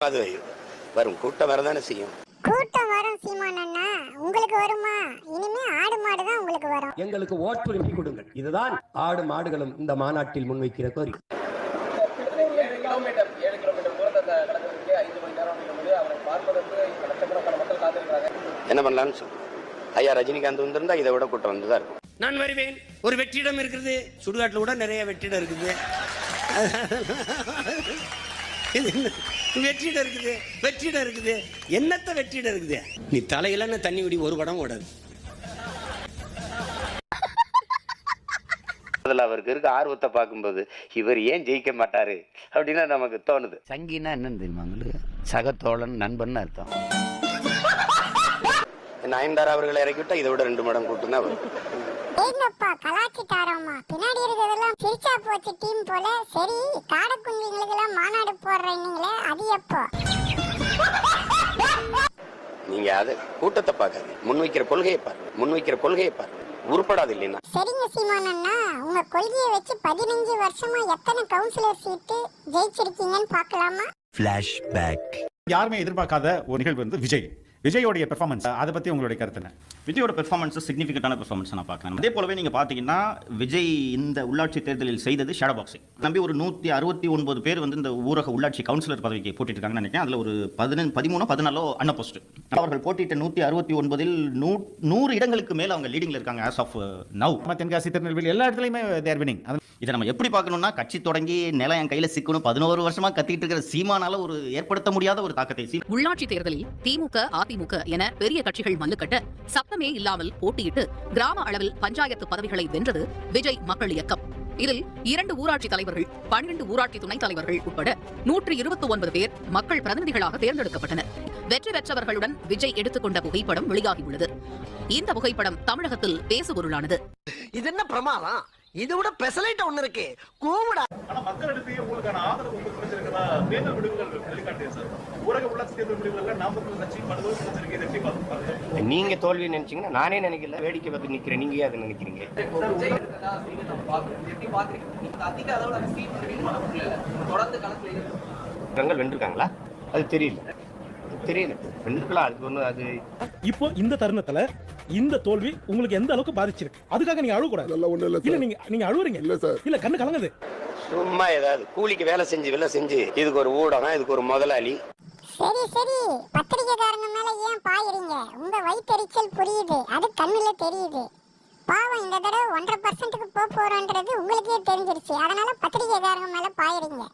அது வரும், கூட்டம் வரதானே செய்யும். கூட்டம் வரும் சீமானண்ணா. உங்களுக்கு வருமா? இனிமே ஆடு மாடு தான் உங்களுக்கு வரும். எங்களுக்கு ஓட்டுரிமை கொடுங்கள். இதுதான் ஆடு மாடுகளும் இந்த மாநாட்டில் முன்வைக்கிற கோரிக்கை. என்ன பண்ணலாம்னு சொல்லு. ஐயா ரஜினிகாந்த் வந்திருந்தா இதை விட கூட்டம் வந்துதான் இருக்கும். நான் வருவேன். ஒரு வெற்றிடம் இருக்கிறது, சுடுகாட்டில் கூட நிறைய வெற்றிடம் இருக்குது. வெற்றிடம் இருக்குது, வெற்றிடம் இருக்குது, என்னத்த வெற்றிடம் இருக்குது? நீ தலையில தண்ணி விடி ஒரு படம் ஓடாது. அதில் அவருக்கு இருக்க ஆர்வத்தை பார்க்கும்போது இவர் ஏன் ஜெயிக்க மாட்டாரு அப்படின்னு நமக்கு தோணுது. சங்கினா என்னன்னு தெரியுமா உங்களுக்கு? சகத்தோழன், நண்பன் அர்த்தம். நயன்தாரா அவர்களை இறக்கிவிட்டா இதை விட 2 மடங்கு கூட்டம் தான் வரும். ஏங்கப்பா கலாச்சிட்டாரோமா, பின்னாடி இருக்கிறதெல்லாம் சிரிச்சா போச்சு டீம் போல. சரி, காடக்குஞ்சிங்களுக்கெல்லாம் மாநாடு போடுறீங்களே, அது எப்போ? நீங்க அது கூட்டத்தை பார்க்காது, முன்வைக்கிற கொள்கையை பாருங்க, முன்வைக்கிற கொள்கையை பாருங்க. உருப்படாது இல்லைன்னா. சரிங்க சீமானண்ணா, உங்க கொள்கையை வச்சு 15 வருஷமா எத்தனை கவுன்சிலர் சீட்டு ஜெயிச்சிருக்கீங்கன்னு பார்க்கலாமா? ஃபிளாஷ்பேக். யாருமே எதிர்பார்க்காத ஒரு நிகழ்வு வந்து விஜயோடைய பெர்ஃபார்மன்ஸ், அதை பத்தி உங்களுடைய கருத்து என்ன? விஜயோட பெர்ஃபார்மன்ஸ் சிக்னிஃபிகண்டான பெர்ஃபார்மன்ஸ் நான் பார்க்கலாம். அதே போலவே நீங்கள் பார்த்தீங்கன்னா விஜய் இந்த உள்ளாட்சி தேர்தலில் செய்தது ஷேடோ பாக்ஸிங். நம்பி ஒரு 169 பேர் வந்து இந்த ஊரக உள்ளாட்சி கவுன்சிலர் பதவிக்கு போட்டிட்டு இருக்காங்கன்னு நினைக்கிறேன். அதில் ஒரு 13 அன்ன போஸ்ட். அவர்கள் போட்டிட்ட 169இல் 100 இடங்களுக்கு மேலே அவங்க லீடிங்ல இருக்காங்க as of now. Tenkasi, Tirunelveli எல்லா இடத்துலையுமே தேர் வினிங். இதை நம்ம எப்படி பார்க்கணும்னா, கட்சி தொடங்கி நிலம் என் கையில சிக்கணும் 11 வருஷமா கத்திட்டு இருக்கிற சீமானால ஒரு ஏற்படுத்த முடியாத ஒரு தாக்கத்தை. உள்ளாட்சி தேர்தலில் திமுக, அதிமுக என பெரிய கட்சிகள் மல்லுக்கட்ட சத்தமே இல்லாமல் போட்டியிட்டு கிராம அளவில் பஞ்சாயத்து பதவிகளை வென்றது விஜய் மக்கள் இயக்கம். இதில் 2 ஊராட்சி தலைவர்கள், 12 ஊராட்சி துணைத் தலைவர்கள் உட்பட 129 பேர் மக்கள் பிரதிநிதிகளாக தேர்ந்தெடுக்கப்பட்டனர். வெற்றி பெற்றவர்களுடன் விஜய் எடுத்துக்கொண்ட புகைப்படம் வெளியாகியுள்ளது. இந்த புகைப்படம் தமிழகத்தில் பேசுபொருளானது. இது என்ன பிரமாதம்? இதை விட பெசலைட் ஒண்ணு இருக்கு, கூவுடா. ஆனா மக்களிடத்தையே உங்களுக்கான ஆதரவு உங்களுக்கு கிடைச்சிருக்கதா தேர்தல் முடிவுகள் வெளிக்காட்டியது சார். ஊரக உள்ளாட்சி தேர்தல் முடிவுகள்ல 40 கட்சி 12 கிடைச்சிருக்கு. இதை எப்படி பார்த்துப்பாங்க? நீங்க தோல்வி நினைச்சீங்கன்னா நானே நினைக்கல, வேடிக்கை பார்த்து நிக்கிறேன். நீங்க அதை நினைக்கிறீங்க. வென்றிருக்காங்களா? அது தெரியல. இப்போ இந்த தருணத்துல இந்த தோல்வி உங்களுக்கு எந்த அளவுக்கு பாதிச்சிருக்கு? அதுக்காக நீங்க அழுவ கூடாது. இல்ல நீங்க அழுவுறீங்க. இல்ல சார், இல்ல கண்ணு கலங்குது. சும்மா ஏதாவது கூலிக்கு வேலை செஞ்சு இதுக்கு ஒரு ஊடகம், இதுக்கு ஒரு முதலாளி. சரி சரி, பத்திரிகைக்காரங்க மேல ஏன் பாயிறீங்க? உங்க வயிற்றெரிச்சல் புரியுது, அது கண்ணுல தெரியுது. பாவம், இந்த தடவை 1.5% போறோன்றது உங்களுக்கே தெரிஞ்சிருச்சு. அதனால பத்திரிகைக்காரங்க மேல பாயிறீங்க.